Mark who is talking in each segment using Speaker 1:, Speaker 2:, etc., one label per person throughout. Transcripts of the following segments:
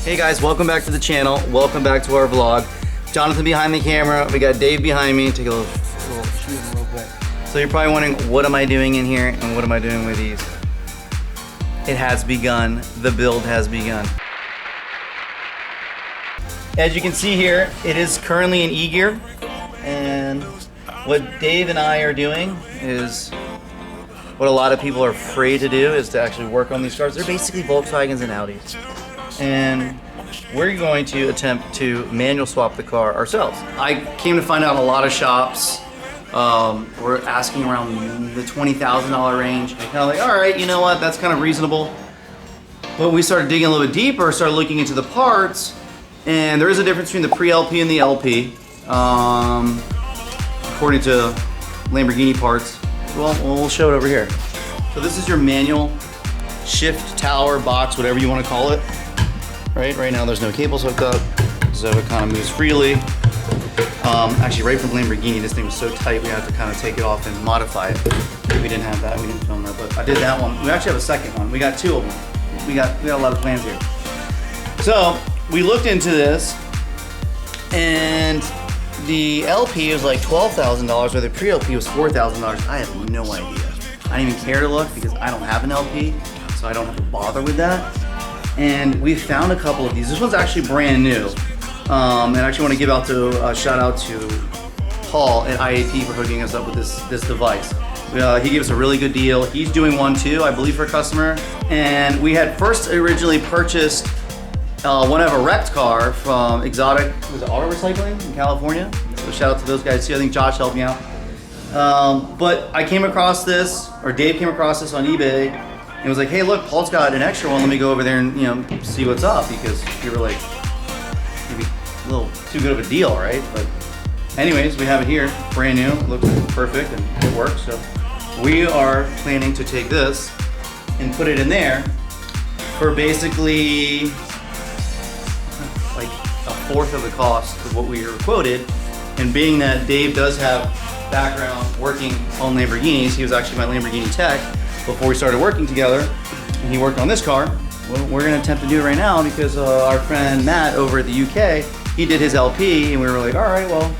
Speaker 1: Hey guys, welcome back to the channel. Welcome back to our vlog. Jonathan behind the camera. We got Dave behind me. Take a little shoot him real quick. So you're probably wondering, what am I doing in here and what am I doing with these? It has begun. The build has begun. As you can see here, it is currently in E-gear. And what Dave and I are doing is what a lot of people are afraid to do, is to actually work on these cars. They're basically Volkswagens and Audis. And we're going to attempt to manual swap the car ourselves. I came to find out a lot of shops were asking around the $20,000 range. Kind of like, all right, you know what, that's kind of reasonable. But we started digging a little bit deeper, started looking into the parts, and there is a difference between the pre-LP and the LP, according to Lamborghini parts. Well, we'll show it over here. So this is your manual shift tower box, whatever you want to call it. Right now there's no cables hooked up, so it kind of moves freely. Actually, right from Lamborghini, this thing was so tight we had to kind of take it off and modify it. We didn't have that, we didn't film that, but I did that one. We actually have a second one. We got two of them. We got a lot of plans here. So we looked into this, and the LP was like $12,000, where the pre-LP was $4,000. I have no idea. I didn't even care to look because I don't have an LP, so I don't have to bother with that. And we found a couple of these. This one's actually brand new. And I actually want to give out to shout out to Paul at IAP for hooking us up with this device. He gave us a really good deal. He's doing one too, I believe, for a customer. And we had first originally purchased one of a wrecked car from Exotic, was it Auto Recycling in California? So shout out to those guys too. I think Josh helped me out. But I came across this, or Dave came across this on eBay, and was like, hey, look, Paul's got an extra one. Let me go over there and see what's up, because you were like, maybe a little too good of a deal, right? But anyways, we have it here, brand new, looks perfect, and it works. So we are planning to take this and put it in there for basically like a fourth of the cost of what we were quoted. And being that Dave does have background working on Lamborghinis, he was actually my Lamborghini tech before we started working together, and he worked on this car. Well, we're gonna attempt to do it right now because our friend Matt over at the UK, he did his LP, and we were like, all right, well,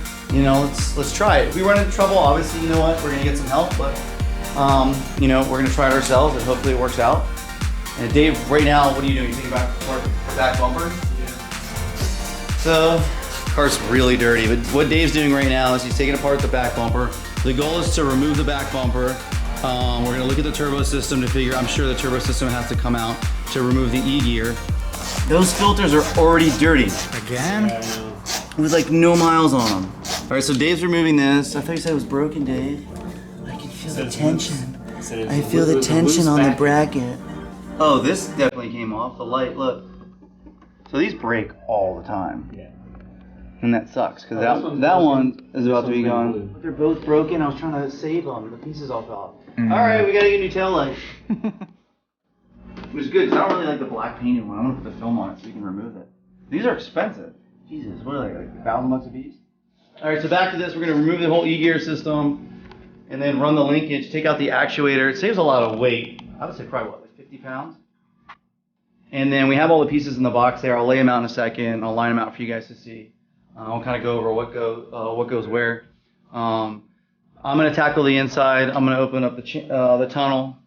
Speaker 1: let's try it. If we run into trouble, obviously, you know what, we're gonna get some help, but we're gonna try it ourselves, and hopefully it works out. And Dave, right now, what are you doing? You taking back the back bumper? Yeah. So, the car's really dirty, but what Dave's doing right now is he's taking apart the back bumper. The goal is to remove the back bumper. We're gonna look at the turbo system to figure, I'm sure the turbo system has to come out to remove the E-gear. Those filters are already dirty. Again? With like no miles on them. All right, so Dave's removing this. I thought you said it was broken, Dave. I can feel the tension. I feel the tension on the bracket. Oh, this definitely came off. The light, look. So these break all the time. Yeah. And that sucks, because that one is about to be gone. They're both broken. I was trying to save them. The pieces all fell off. All right, we gotta get a new tail light. Which is good, because I don't really like the black painted one. I'm gonna put the film on it so we can remove it. These are expensive. Jesus, what are they, like $1,000 a piece? All right, so back to this. We're gonna remove the whole E-gear system and then run the linkage, take out the actuator. It saves a lot of weight. I would say probably what, like 50 pounds? And then we have all the pieces in the box there. I'll lay them out in a second. I'll line them out for you guys to see. I'll kind of go over what goes where. I'm going to tackle the inside. I'm going to open up the tunnel,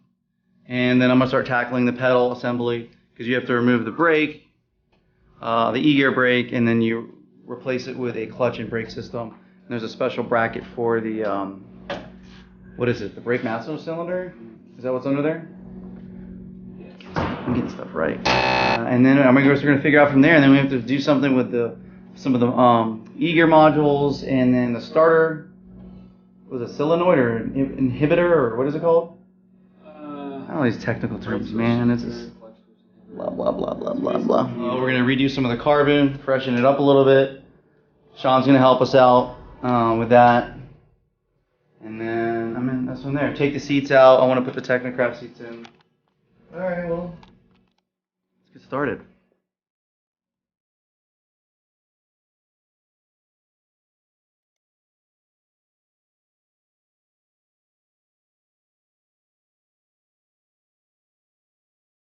Speaker 1: and then I'm going to start tackling the pedal assembly, because you have to remove the brake, the E-gear brake, and then you replace it with a clutch and brake system. And there's a special bracket for the, what is it, the brake master cylinder? Is that what's under there? I'm getting stuff right. And then we're going to figure out from there, and then we have to do something with some of the E-gear modules, and then the starter. Was it solenoid or inhibitor, or what is it called? I don't know these technical terms, man. This is blah, blah, blah, blah, blah, blah. We're going to redo some of the carbon, freshen it up a little bit. Sean's going to help us out with that. And then, that's from there. Take the seats out. I want to put the Technocraft seats in. All right, well, let's get started.